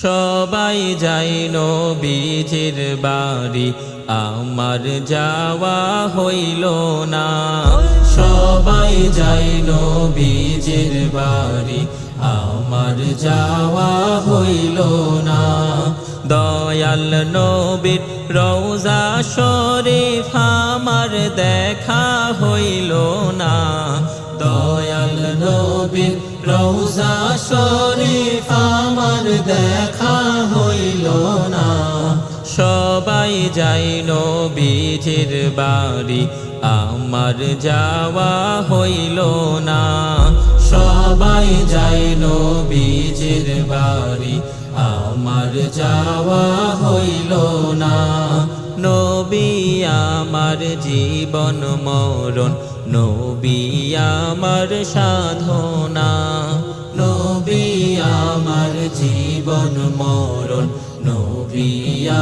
সবাই যায় নবীজির বাড়ি, আমার যাওয়া হইল না। সবাই যায় নবীজির বাড়ি, আমার যাওয়া হইল না। দয়াল নবীর রওজা শরীফ আমার দেখা হইল না। দয়াল নবীর রওজা শরীফ আমার দেখা হইল না। সবাই যায় নবীজির বাড়ি, আমার যাওয়া হইল না। সবাই যায় নবীজির বাড়ি, আমার যাওয়া হইল না। নবী আমার জীবন মরণ, নবী আমার সাধনা। নবী আমার জীবন মরণ, নবী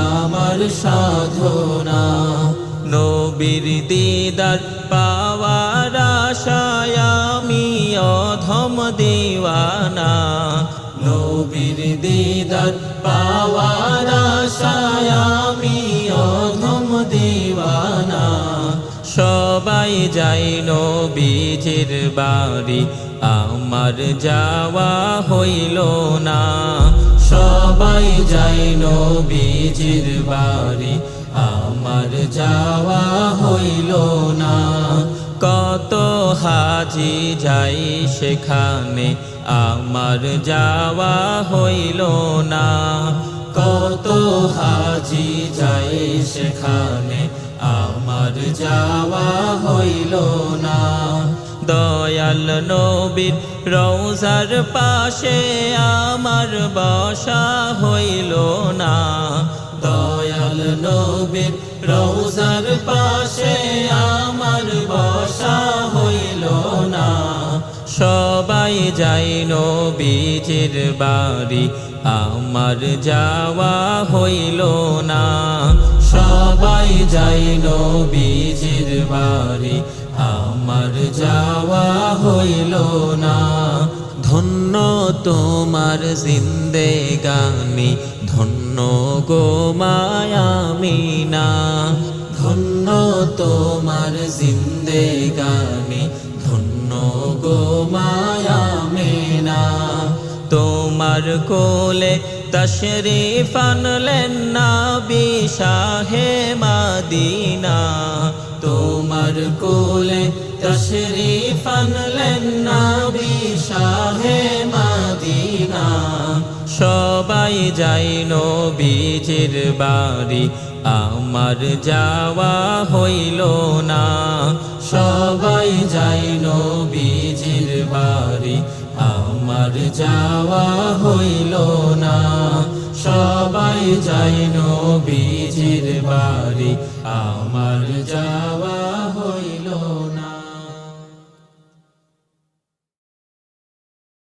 আমার সাধনা। নবীর দিদার পাওয়ার আশায় আমি অধম দিওয়ানা। নবীর দিদার পাওয়ার আশায় আমি অধম দিওয়ানা। সবাই যায় নবীজির বাড়ি, আমার যাওয়া হইল না। সবাই যায় নবীজির বাড়ি, আমার যাওয়া হইল না। কত হাজি যাই সেখানে, আমার যাওয়া হইল না। কত হাজি যাই সেখানে, আমার যাওয়া হইল না। দয়াল নবীর রওজার পাশে আমার বসা হইল না। দয়াল নবীর রওজার পাশে আমার বসা হইল না। সবাই যায় নবীজির বাড়ি, আমার যাওয়া হইল না। সবাই যায় নবীজির বাড়ি, আমার যাওয়া হইল না। ধন্য তোমার জিন্দেগানি, ধন্য গো মায়ামিনা। ধন্য তোমার জিন্দেগানি, ধন্য গো মায়ামিনা। তোমার কোলে তশরিফ আনলেন নবী শাহে মদিনা। তোমার কোলে তশরিফ আনলেন নবী শাহে মদিনা। সবাই যায় নবীজির বাড়ি, আমার যাওয়া হইল না। সবাই যায় নবীজির বাড়ি, আমার যাওয়া হইল না। সবাই যায় নবীজির বাড়ি, আমার যাওয়া